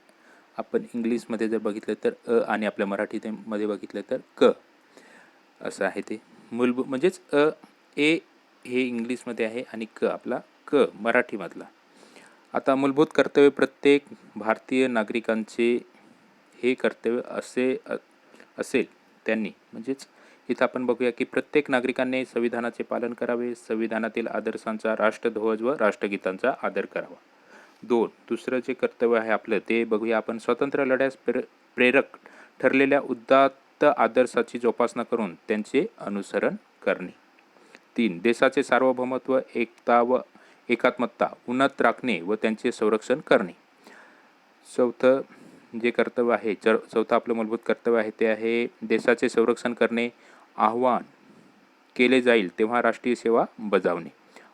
आपण इंग्लिशमध्ये जर बघितलं तर आणि आपल्या मराठीमध्ये बघितलं तर क असं आहे. ते मूलभूत म्हणजेच ए हे इंग्लिशमध्ये आहे आणि क आपला क मराठीमधला. आता मूलभूत कर्तव्य प्रत्येक भारतीय नागरिकांचे हे कर्तव्य असेल त्यांनी, म्हणजेच इथं आपण बघूया की प्रत्येक नागरिकांनी संविधानाचे पालन करावे, संविधानातील आदर्शांचा राष्ट्रध्वज व राष्ट्रगीतांचा आदर करावा. 2 दुसरं जे कर्तव्य आहे आपलं ते बघूया आपण, स्वतंत्र लढ्यास प्रेरक ठरलेल्या उदात्त आदर्शाची जोपासना करून त्यांचे अनुसरण करणे. 3 देशाचे सार्वभौमत्व, एकता व एकात्मता उन्नत राखणे व त्यांचे संरक्षण करणे. चौथं जे कर्तव्य आहे, चौथं आपलं मूलभूत कर्तव्य आहे ते आहे देशाचे संरक्षण करणे, आव्हान केले जाईल तेव्हा राष्ट्रीय सेवा बजावणे.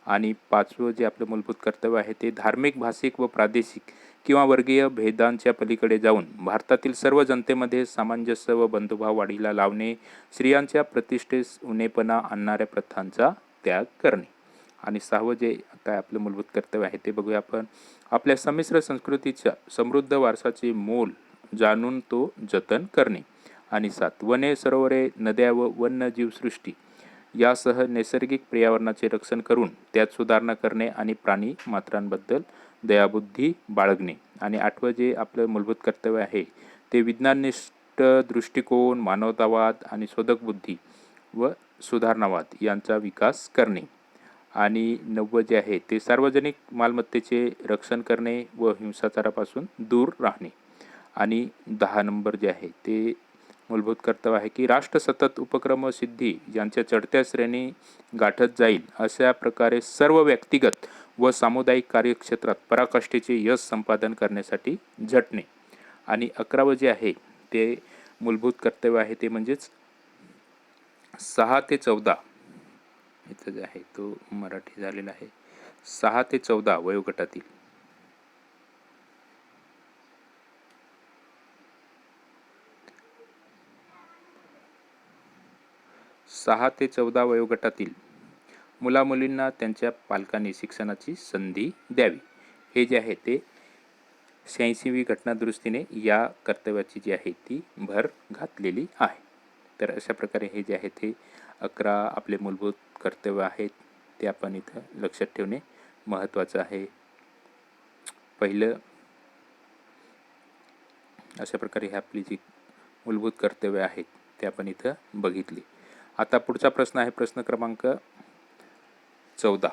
आणि 5वं जे आपलं मूलभूत कर्तव्य आहे ते धार्मिक, भाषिक व प्रादेशिक किंवा वर्गीय भेदांच्या पलीकडे जाऊन भारतातील सर्व जनतेमध्ये सामंजस्य व बंधुभाव वाढीला लावणे, स्त्रियांच्या प्रतिष्ठेस उणेपणा आणणाऱ्या प्रथांचा त्याग करणे. आणि 6वं जे काय आपलं मूलभूत कर्तव्य आहे ते बघूया आपण, आपल्या संमिश्र संस्कृतीच्या समृद्ध वारसाचे मोल जाणून तो जतन करणे. आणि 7 वने, सरोवरे, नद्या व वन्यजीवसृष्टी यासह नैसर्गिक पर्यावरणाचे रक्षण करून त्यात सुधारणा करणे आणि प्राणी मात्रांबद्दल दयाबुद्धी बाळगणे. आणि 8वं जे आपलं मूलभूत कर्तव्य आहे ते विज्ञाननिष्ठ दृष्टिकोन, मानवतावाद आणि शोधक बुद्धी व सुधारणावाद यांचा विकास करणे. आणि 9वं जे आहे ते सार्वजनिक मालमत्तेचे रक्षण करणे व हिंसाचारापासून दूर राहणे. आणि 10 नंबर जे आहे ते मूलभूत कर्तव्य आहे की राष्ट्र सतत उपक्रम व सिद्धी यांच्या चढत्या श्रेणी गाठत जाईल अशा प्रकारे सर्व व्यक्तिगत व सामुदायिक कार्यक्षेत्रात पराकाष्ठेचे यश संपादन करण्यासाठी झटणे. आणि 11वं जे आहे ते मूलभूत कर्तव्य आहे ते म्हणजेच 6 ते 14 इथं जे आहे तो मराठी झालेला आहे, 6 ते 14 वयोगटातील 6 ते 14 वयोगटातील मुलामुलींना त्यांच्या पालकांनी शिक्षणाची संधी द्यावी. हे जे आहे ते 86वी घटनादुरुस्तीने या कर्तव्याची जी आहे ती भर घातलेली आहे. तर अशा प्रकारे हे जे आहे ते 11 आपले मूलभूत कर्तव्य आहेत ते आपण इथं लक्षात ठेवणे महत्त्वाचं आहे. पहिलं अशा प्रकारे हे आपली जी मूलभूत कर्तव्य आहेत ते आपण इथं बघितली. आता पुढचा प्रश्न आहे प्रश्न क्रमांक 14.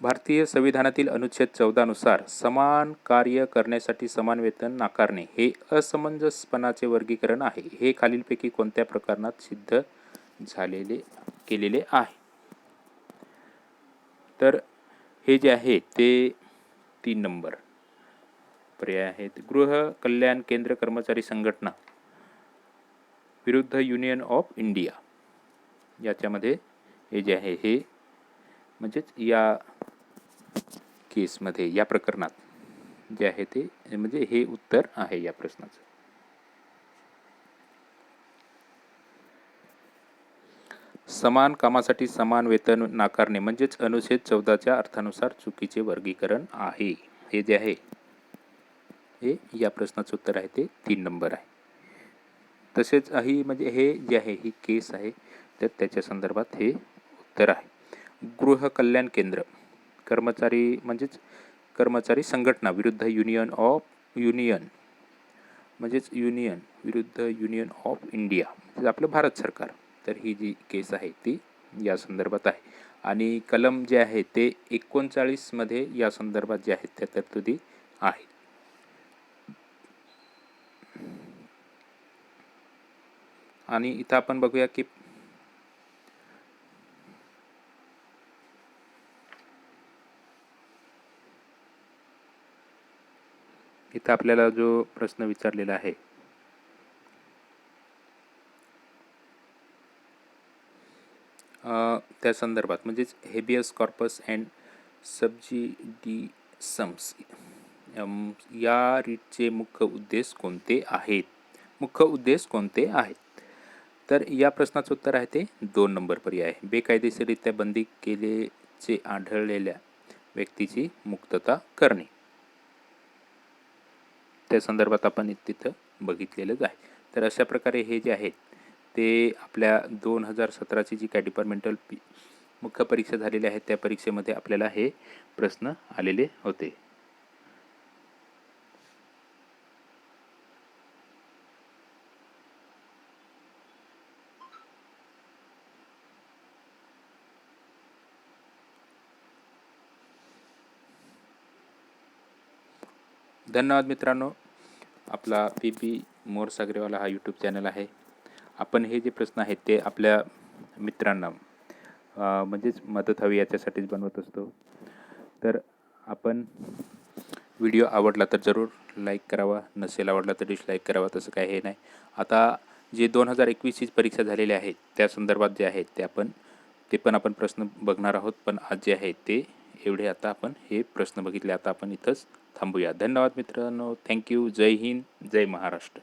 भारतीय संविधानातील अनुच्छेद 14 नुसार समान कार्य करण्यासाठी समान वेतन नाकारणे हे असमंजसपणाचे वर्गीकरण आहे. हे खालीलपैकी कोणत्या प्रकरणात सिद्ध केलेले आहे? तर हे जे आहे ते 3 नंबर पर्याय आहेत. गृह कल्याण केंद्र कर्मचारी संघटना विरुद्ध युनियन ऑफ इंडिया याच्यामध्ये हे जे आहे हे म्हणजेच या केसमध्ये या प्रकरणात जे आहे ते म्हणजे हे उत्तर आहे या प्रश्नाचं. समान कामासाठी समान वेतन नाकारणे म्हणजेच अनुच्छेद 14च्या अर्थानुसार चुकीचे वर्गीकरण आहे. हे जे आहे हे या प्रश्नाचं उत्तर आहे ते 3 नंबर आहे. तसेच ही म्हणजे हे जे आहे ही केस आहे, तर त्याच्या संदर्भात हे उत्तर आहे. गृह कल्याण केंद्र कर्मचारी म्हणजेच कर्मचारी संघटना विरुद्ध युनियन म्हणजेच युनियन विरुद्ध युनियन ऑफ इंडिया म्हणजे आपलं भारत सरकार. तर ही जी केस आहे ती या संदर्भात आहे. आणि कलम जे आहे ते 39 मध्ये या संदर्भात जे आहेत त्या तरतुदी आहेत. आणि इथं आपण बघूया की इथं आपल्याला जो प्रश्न विचारलेला आहे त्या संदर्भात म्हणजेच हेबियस कॉर्पस अँड सबजिडिसम्स या रीटचे मुख्य उद्देश कोणते आहेत? तर या प्रश्नाचं उत्तर आहे ते 2 नंबर पर्याय आहे. बेकायदेशीररित्या बंदी केल्याचे आढळलेल्या व्यक्तीची मुक्तता करणे. त्या संदर्भात आपण तिथं बघितलेलंच आहे. तर अशा प्रकारे हे जे आहेत ते आपल्या 2017ची जी काय डिपार्टमेंटल मुख्य परीक्षा झालेली आहे त्या परीक्षेमध्ये आपल्याला हे प्रश्न आलेले होते. धन्यवाद मित्रांनो. आपला PP मोर सागरेवाला हा यूट्यूब चॅनल आहे. आपण हे जे प्रश्न आहेत ते आपल्या मित्रांना म्हणजेच मदत हवी याच्यासाठीच बनवत असतो. तर आपण व्हिडिओ आवडला तर जरूर लाईक करावा, नसेल आवडला तर डिसलाईक करावा, तसं काय हे नाही. आता जे 2021ची परीक्षा झालेली आहेत त्या संदर्भात जे आहेत ते पण आपण प्रश्न बघणार आहोत. पण आज जे आहे ते एवढे आता आपण हे प्रश्न बघितले. आता आपण इथंच थांबूया. धन्यवाद मित्रांनो. थँक्यू. जय हिंद, जय महाराष्ट्र.